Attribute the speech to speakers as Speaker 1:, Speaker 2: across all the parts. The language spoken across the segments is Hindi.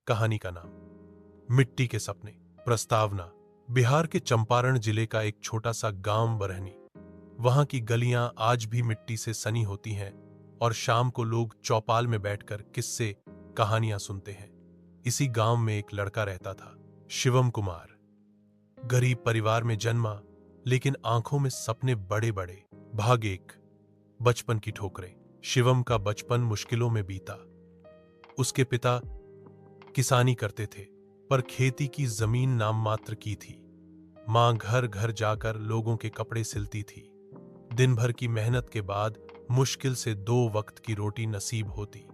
Speaker 1: कहानी का नाम मिट्टी के सपने। प्रस्तावना। बिहार के चंपारण जिले का एक छोटा सा गांव बरहनी। वहां की गलियां आज भी मिट्टी से सनी होती हैं और शाम को लोग चौपाल में बैठकर किस्से कहानियां सुनते हैं। इसी गांव में एक लड़का रहता था, शिवम कुमार। गरीब परिवार में जन्मा, लेकिन आंखों में सपने बड़े बड़े। भाग एक, बचपन की ठोकरें। शिवम का बचपन मुश्किलों में बीता। उसके पिता किसानी करते थे, पर खेती की जमीन नाम मात्र की थी। मां घर घर जाकर लोगों के कपड़े सिलती थी। दिन भर की मेहनत के बाद मुश्किल से 2 वक्त की रोटी नसीब होती।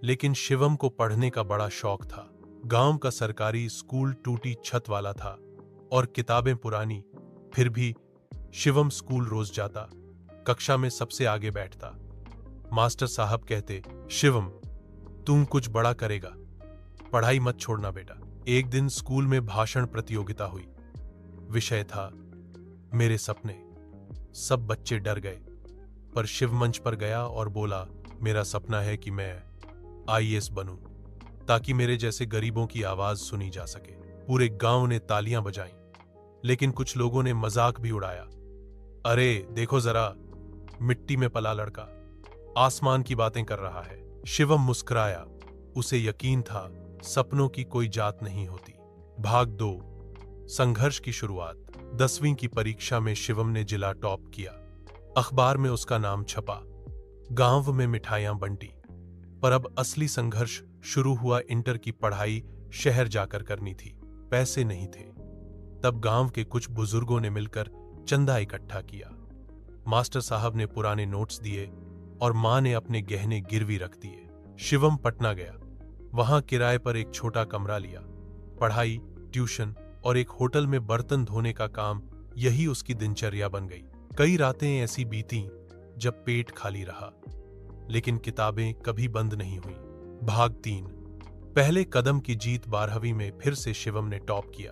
Speaker 1: लेकिन शिवम को पढ़ने का बड़ा शौक था। गांव का सरकारी स्कूल टूटी छत वाला था और किताबें पुरानी। फिर भी शिवम स्कूल रोज जाता, कक्षा में सबसे आगे बैठता। मास्टर साहब कहते, शिवम, तुम कुछ बड़ा करेगा, पढ़ाई मत छोड़ना बेटा। एक दिन स्कूल में भाषण प्रतियोगिता हुई। विषय था मेरे सपने। सब बच्चे डर गए, पर शिव मंच पर गया और बोला, मेरा सपना है कि मैं आईएएस बनूं, ताकि मेरे जैसे गरीबों की आवाज सुनी जा सके। पूरे गांव ने तालियां बजाईं, लेकिन कुछ लोगों ने मजाक भी उड़ाया। अरे देखो जरा, मिट्टी में पला लड़का आसमान की बातें कर रहा है। शिवम मुस्कुराया। उसे यकीन था सपनों की कोई जात नहीं होती। भाग 2, संघर्ष की शुरुआत। 10वीं की परीक्षा में शिवम ने जिला टॉप किया। अखबार में उसका नाम छपा। गांव में मिठाइयां बंटी। पर अब असली संघर्ष शुरू हुआ। इंटर की पढ़ाई शहर जाकर करनी थी। पैसे नहीं थे। तब गांव के कुछ बुजुर्गों ने मिलकर चंदा इकट्ठा किया। मास्टर साहब ने पुराने नोट्स दिए और मां ने अपने गहने गिरवी रख दिए। शिवम पटना गया। वहां किराए पर एक छोटा कमरा लिया। पढ़ाई, ट्यूशन और एक होटल में बर्तन धोने का काम, यही उसकी दिनचर्या बन गई। कई रातें ऐसी बीती जब पेट खाली रहा, लेकिन किताबें कभी बंद नहीं हुई। भाग 3, पहले कदम की जीत। 12वीं में फिर से शिवम ने टॉप किया।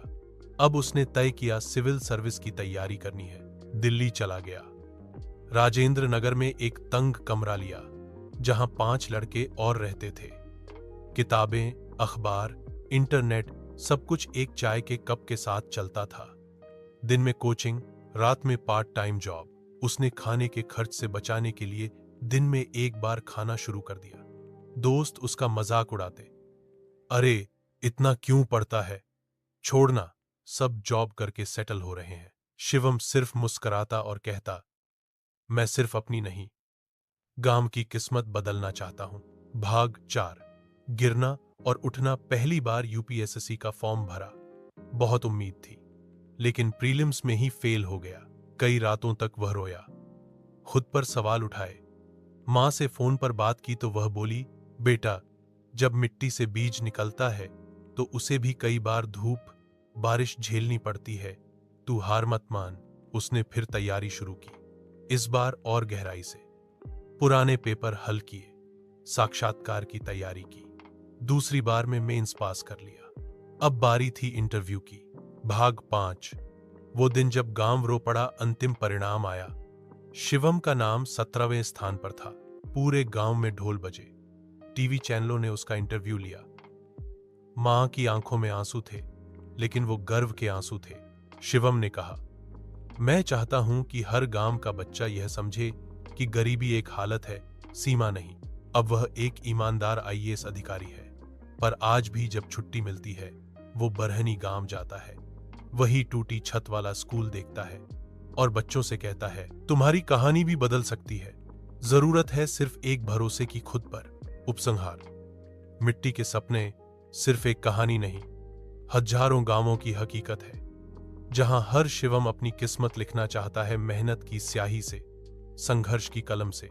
Speaker 1: अब उसने तय किया सिविल सर्विस की तैयारी करनी है। दिल्ली चला गया। राजेंद्र नगर में एक तंग कमरा लिया, जहां 5 लड़के और रहते थे। किताबें, अखबार, इंटरनेट, सब कुछ एक चाय के कप के साथ चलता था। दिन में कोचिंग, रात में पार्ट टाइम जॉब। उसने खाने के खर्च से बचाने के लिए दिन में एक बार खाना शुरू कर दिया। दोस्त उसका मजाक उड़ाते, अरे इतना क्यों पढ़ता है, छोड़ना, सब जॉब करके सेटल हो रहे हैं। शिवम सिर्फ मुस्कुराता और कहता, मैं सिर्फ अपनी नहीं, गांव की किस्मत बदलना चाहता हूं। भाग 4, गिरना और उठना। पहली बार यूपीएसएससी का फॉर्म भरा। बहुत उम्मीद थी, लेकिन प्रीलिम्स में ही फेल हो गया। कई रातों तक वह रोया, खुद पर सवाल उठाए। मां से फोन पर बात की तो वह बोली, बेटा, जब मिट्टी से बीज निकलता है तो उसे भी कई बार धूप, बारिश झेलनी पड़ती है। तू हार मत मान। उसने फिर तैयारी शुरू की, इस बार और गहराई से। पुराने पेपर हल किए, साक्षात्कार की तैयारी की। दूसरी बार में मेंस पास कर लिया। अब बारी थी इंटरव्यू की। भाग 5, वो दिन जब गांव रो पड़ा। अंतिम परिणाम आया। शिवम का नाम 17वें स्थान पर था। पूरे गांव में ढोल बजे। टीवी चैनलों ने उसका इंटरव्यू लिया। मां की आंखों में आंसू थे, लेकिन वो गर्व के आंसू थे। शिवम ने कहा, मैं चाहता हूं कि हर गांव का बच्चा यह समझे कि गरीबी एक हालत है, सीमा नहीं। अब वह एक ईमानदार आईएएस अधिकारी है। पर आज भी जब छुट्टी मिलती है, वो बरहनी गांव जाता है। वही टूटी छत वाला स्कूल देखता है और बच्चों से कहता है, तुम्हारी कहानी भी बदल सकती है। जरूरत है सिर्फ एक भरोसे की, खुद पर। उपसंहार। मिट्टी के सपने सिर्फ एक कहानी नहीं, हजारों गांवों की हकीकत है, जहां हर शिवम अपनी किस्मत लिखना चाहता है, मेहनत की स्याही से, संघर्ष की कलम से।